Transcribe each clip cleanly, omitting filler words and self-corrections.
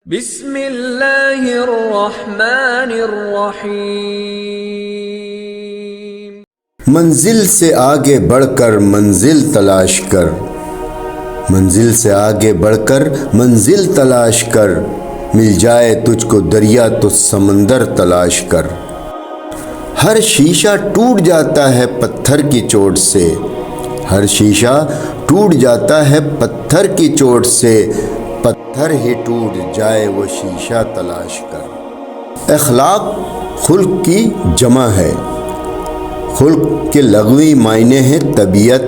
بسم اللہ الرحمن الرحیم۔ منزل سے آگے بڑھ کر منزل تلاش کر، منزل سے آگے بڑھ کر منزل تلاش کر، مل جائے تجھ کو دریا تو سمندر تلاش کر۔ ہر شیشہ ٹوٹ جاتا ہے پتھر کی چوٹ سے، ہر شیشہ ٹوٹ جاتا ہے پتھر کی چوٹ سے، پتھر ہی ٹوٹ جائے وہ شیشہ تلاش کر۔ اخلاق خلق کی جمع ہے۔ خلق کے لغوی معنی ہیں طبیعت،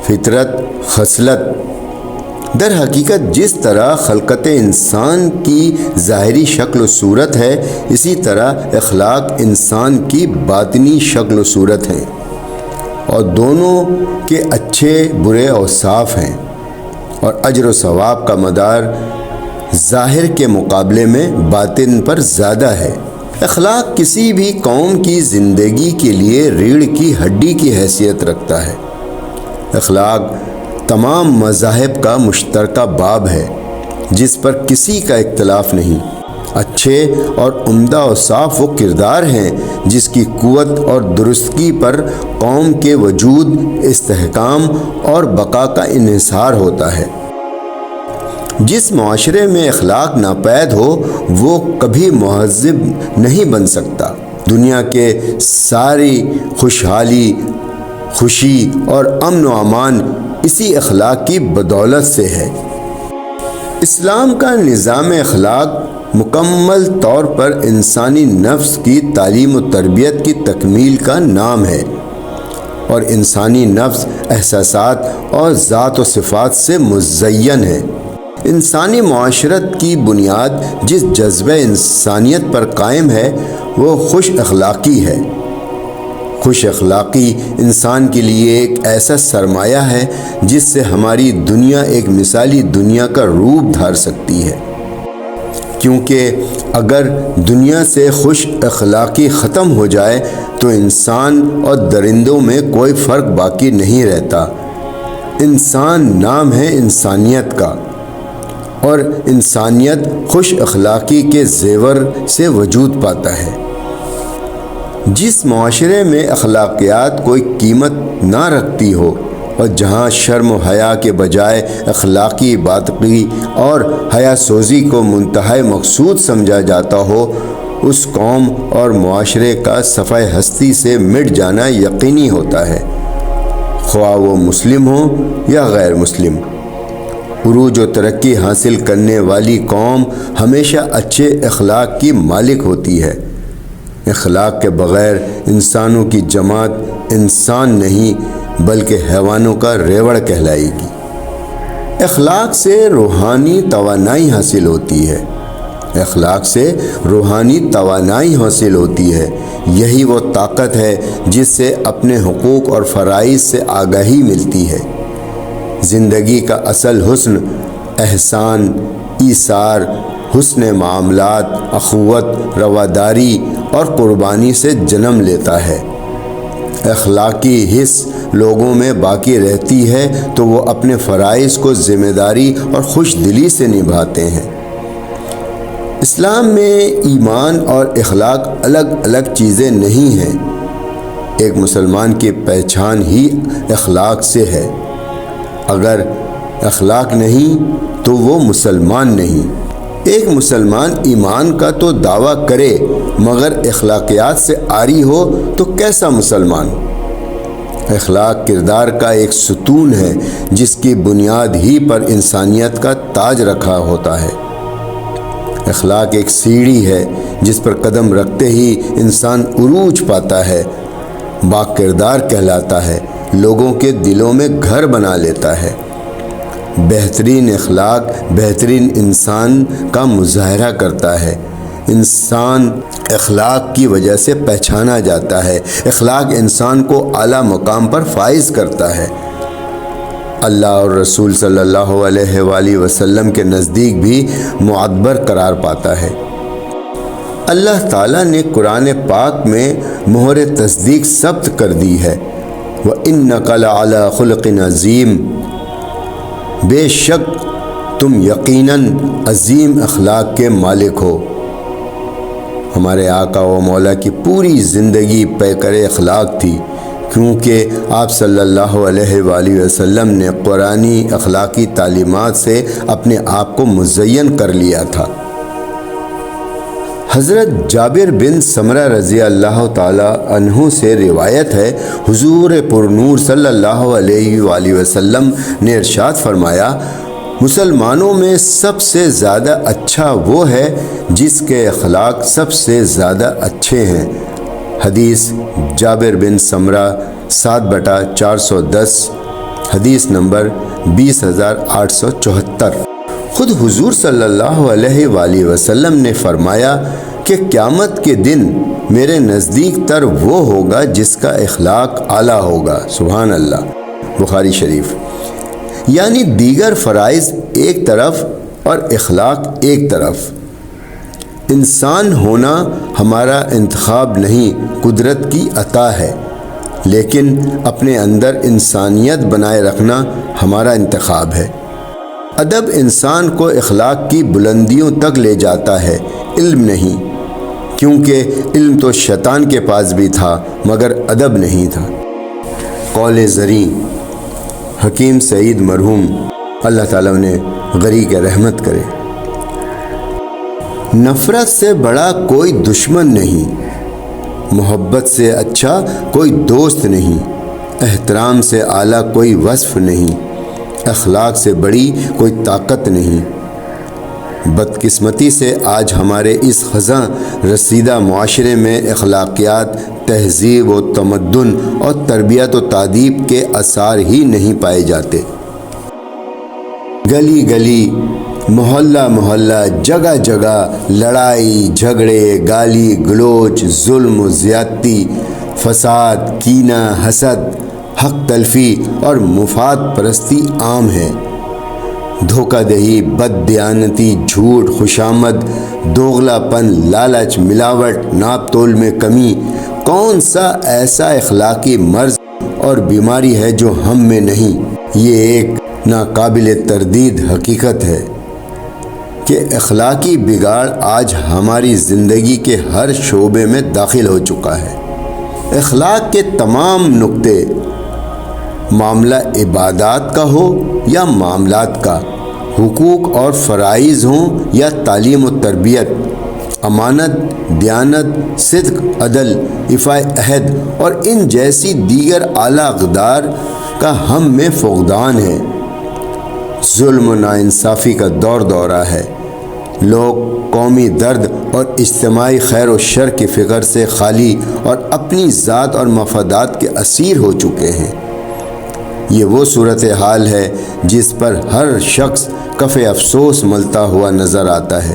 فطرت، خصلت۔ در حقیقت جس طرح خلقت انسان کی ظاہری شکل و صورت ہے، اسی طرح اخلاق انسان کی باطنی شکل و صورت ہیں، اور دونوں کے اچھے برے اوصاف ہیں، اور اجر و ثواب کا مدار ظاہر کے مقابلے میں باطن پر زیادہ ہے۔ اخلاق کسی بھی قوم کی زندگی کے لیے ریڑھ کی ہڈی کی حیثیت رکھتا ہے۔ اخلاق تمام مذاہب کا مشترکہ باب ہے جس پر کسی کا اختلاف نہیں۔ اچھے اور عمدہ اوصاف وہ کردار ہیں جس کی قوت اور درستگی پر قوم کے وجود، استحکام اور بقا کا انحصار ہوتا ہے۔ جس معاشرے میں اخلاق ناپید ہو وہ کبھی مہذب نہیں بن سکتا۔ دنیا کے ساری خوشحالی، خوشی اور امن و امان اسی اخلاق کی بدولت سے ہے۔ اسلام کا نظام اخلاق مکمل طور پر انسانی نفس کی تعلیم و تربیت کی تکمیل کا نام ہے، اور انسانی نفس احساسات اور ذات و صفات سے مزین ہے۔ انسانی معاشرت کی بنیاد جس جذبہ انسانیت پر قائم ہے وہ خوش اخلاقی ہے۔ خوش اخلاقی انسان کے لیے ایک ایسا سرمایہ ہے جس سے ہماری دنیا ایک مثالی دنیا کا روپ دھار سکتی ہے، کیونکہ اگر دنیا سے خوش اخلاقی ختم ہو جائے تو انسان اور درندوں میں کوئی فرق باقی نہیں رہتا۔ انسان نام ہے انسانیت کا، اور انسانیت خوش اخلاقی کے زیور سے وجود پاتا ہے۔ جس معاشرے میں اخلاقیات کوئی قیمت نہ رکھتی ہو، اور جہاں شرم و حیا کے بجائے اخلاقی بادقی اور حیا سوزی کو منتہائی مقصود سمجھا جاتا ہو، اس قوم اور معاشرے کا صفحہ ہستی سے مٹ جانا یقینی ہوتا ہے، خواہ وہ مسلم ہو یا غیر مسلم۔ عروج و ترقی حاصل کرنے والی قوم ہمیشہ اچھے اخلاق کی مالک ہوتی ہے۔ اخلاق کے بغیر انسانوں کی جماعت انسان نہیں بلکہ حیوانوں کا ریوڑ کہلائے گی۔ اخلاق سے روحانی توانائی حاصل ہوتی ہے۔ اخلاق سے روحانی توانائی حاصل ہوتی ہے۔ یہی وہ طاقت ہے جس سے اپنے حقوق اور فرائض سے آگاہی ملتی ہے۔ زندگی کا اصل حسن احسان، ایثار، حسن معاملات، اخوت، رواداری اور قربانی سے جنم لیتا ہے۔ اخلاقی حس لوگوں میں باقی رہتی ہے تو وہ اپنے فرائض کو ذمہ داری اور خوش دلی سے نبھاتے ہیں۔ اسلام میں ایمان اور اخلاق الگ الگ چیزیں نہیں ہیں۔ ایک مسلمان کی پہچان ہی اخلاق سے ہے۔ اگر اخلاق نہیں تو وہ مسلمان نہیں۔ ایک مسلمان ایمان کا تو دعویٰ کرے مگر اخلاقیات سے عاری ہو تو کیسا مسلمان؟ اخلاق کردار کا ایک ستون ہے جس کی بنیاد ہی پر انسانیت کا تاج رکھا ہوتا ہے۔ اخلاق ایک سیڑھی ہے جس پر قدم رکھتے ہی انسان عروج پاتا ہے، با کردار کہلاتا ہے، لوگوں کے دلوں میں گھر بنا لیتا ہے۔ بہترین اخلاق بہترین انسان کا مظاہرہ کرتا ہے۔ انسان اخلاق کی وجہ سے پہچانا جاتا ہے۔ اخلاق انسان کو اعلیٰ مقام پر فائز کرتا ہے۔ اللہ اور رسول صلی اللہ علیہ وآلہ وسلم کے نزدیک بھی معتبر قرار پاتا ہے۔ اللہ تعالیٰ نے قرآن پاک میں مہر تصدیق ثبت کر دی ہے، وَإِنَّكَ لَعَلَىٰ خُلُقٍ عَظِيمٍ۔ بے شک تم یقیناً عظیم اخلاق کے مالک ہو۔ ہمارے آقا و مولا کی پوری زندگی پیکر اخلاق تھی، کیونکہ آپ صلی اللہ علیہ وآلہ وسلم نے قرآنی اخلاقی تعلیمات سے اپنے آپ کو مزین کر لیا تھا۔ حضرت جابر بن سمرہ رضی اللہ تعالی عنہ سے روایت ہے، حضور پرنور صلی اللہ علیہ وآلہ وسلم نے ارشاد فرمایا، مسلمانوں میں سب سے زیادہ اچھا وہ ہے جس کے اخلاق سب سے زیادہ اچھے ہیں۔ حدیث جابر بن سمرہ 7/410، حدیث نمبر 20,874۔ خود حضور صلی اللہ علیہ وآلہ وسلم نے فرمایا کہ قیامت کے دن میرے نزدیک تر وہ ہوگا جس کا اخلاق اعلیٰ ہوگا۔ سبحان اللہ۔ بخاری شریف۔ یعنی دیگر فرائض ایک طرف اور اخلاق ایک طرف۔ انسان ہونا ہمارا انتخاب نہیں، قدرت کی عطا ہے، لیکن اپنے اندر انسانیت بنائے رکھنا ہمارا انتخاب ہے۔ ادب انسان کو اخلاق کی بلندیوں تک لے جاتا ہے، علم نہیں، کیونکہ علم تو شیطان کے پاس بھی تھا مگر ادب نہیں تھا۔ قول زریں حکیم سعید مرحوم، اللہ تعالیٰ انہیں غریق رحمت کرے۔ نفرت سے بڑا کوئی دشمن نہیں، محبت سے اچھا کوئی دوست نہیں، احترام سے اعلیٰ کوئی وصف نہیں، اخلاق سے بڑی کوئی طاقت نہیں۔ بدقسمتی سے آج ہمارے اس خزاں رسیدہ معاشرے میں اخلاقیات، تہذیب و تمدن اور تربیت و تادیب کے آثار ہی نہیں پائے جاتے۔ گلی گلی، محلہ محلہ، جگہ جگہ لڑائی جھگڑے، گالی گلوچ، ظلم و زیادتی، فساد، کینہ، حسد، حق تلفی اور مفاد پرستی عام ہے۔ دھوکہ دہی، بد دیانتی، جھوٹ، خوشامد، دوغلا پن، لالچ، ملاوٹ، ناپ تول میں کمی، کون سا ایسا اخلاقی مرض اور بیماری ہے جو ہم میں نہیں؟ یہ ایک ناقابل تردید حقیقت ہے کہ اخلاقی بگاڑ آج ہماری زندگی کے ہر شعبے میں داخل ہو چکا ہے۔ اخلاق کے تمام نقطے، معاملہ عبادات کا ہو یا معاملات کا، حقوق اور فرائض ہوں یا تعلیم و تربیت، امانت، دیانت، صدق، عدل، ایفاء عہد اور ان جیسی دیگر اعلیٰ اقدار کا ہم میں فقدان ہے۔ ظلم و ناانصافی کا دور دورہ ہے۔ لوگ قومی درد اور اجتماعی خیر و شر کی فکر سے خالی اور اپنی ذات اور مفادات کے اسیر ہو چکے ہیں۔ یہ وہ صورتحال ہے جس پر ہر شخص کف افسوس ملتا ہوا نظر آتا ہے۔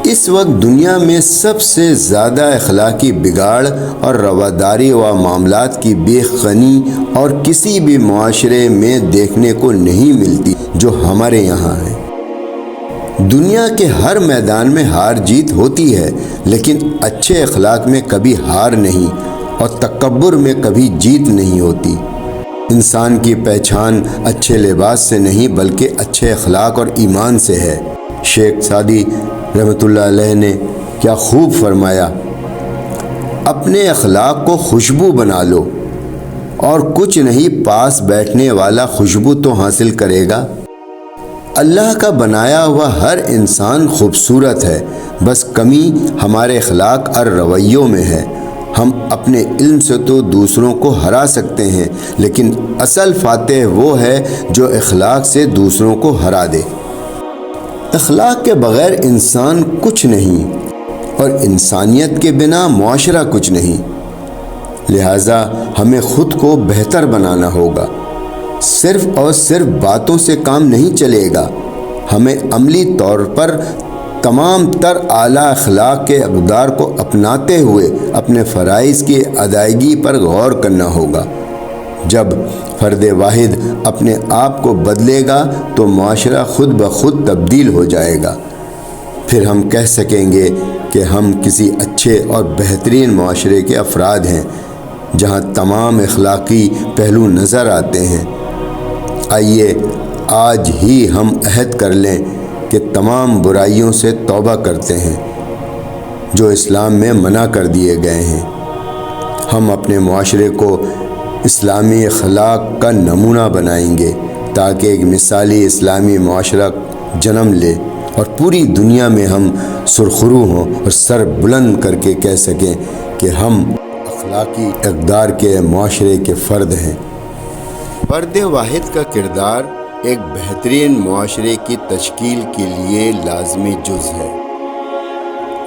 اس وقت دنیا میں سب سے زیادہ اخلاقی بگاڑ اور رواداری و معاملات کی بے خنی اور کسی بھی معاشرے میں دیکھنے کو نہیں ملتی جو ہمارے یہاں ہے۔ دنیا کے ہر میدان میں ہار جیت ہوتی ہے، لیکن اچھے اخلاق میں کبھی ہار نہیں اور تکبر میں کبھی جیت نہیں ہوتی۔ انسان کی پہچان اچھے لباس سے نہیں بلکہ اچھے اخلاق اور ایمان سے ہے۔ شیخ سعدی رحمۃ اللہ علیہ نے کیا خوب فرمایا، اپنے اخلاق کو خوشبو بنا لو اور کچھ نہیں پاس بیٹھنے والا خوشبو تو حاصل کرے گا۔ اللہ کا بنایا ہوا ہر انسان خوبصورت ہے، بس کمی ہمارے اخلاق اور رویوں میں ہے۔ ہم اپنے علم سے تو دوسروں کو ہرا سکتے ہیں، لیکن اصل فاتح وہ ہے جو اخلاق سے دوسروں کو ہرا دے۔ اخلاق کے بغیر انسان کچھ نہیں اور انسانیت کے بنا معاشرہ کچھ نہیں۔ لہٰذا ہمیں خود کو بہتر بنانا ہوگا۔ صرف اور صرف باتوں سے کام نہیں چلے گا، ہمیں عملی طور پر تمام تر اعلیٰ اخلاق کے اقدار کو اپناتے ہوئے اپنے فرائض کی ادائیگی پر غور کرنا ہوگا۔ جب فرد واحد اپنے آپ کو بدلے گا تو معاشرہ خود بخود تبدیل ہو جائے گا۔ پھر ہم کہہ سکیں گے کہ ہم کسی اچھے اور بہترین معاشرے کے افراد ہیں جہاں تمام اخلاقی پہلو نظر آتے ہیں۔ آئیے آج ہی ہم عہد کر لیں کہ تمام برائیوں سے توبہ کرتے ہیں جو اسلام میں منع کر دیے گئے ہیں۔ ہم اپنے معاشرے کو اسلامی اخلاق کا نمونہ بنائیں گے تاکہ ایک مثالی اسلامی معاشرہ جنم لے اور پوری دنیا میں ہم سرخرو ہوں اور سر بلند کر کے کہہ سکیں کہ ہم اخلاقی اقدار کے معاشرے کے فرد ہیں۔ فرد واحد کا کردار ایک بہترین معاشرے کی تشکیل کے لیے لازمی جز ہے۔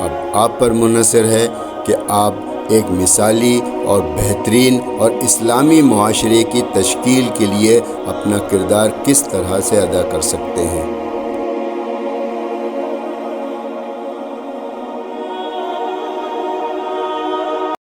اب آپ پر منحصر ہے کہ آپ ایک مثالی اور بہترین اور اسلامی معاشرے کی تشکیل کے لیے اپنا کردار کس طرح سے ادا کر سکتے ہیں۔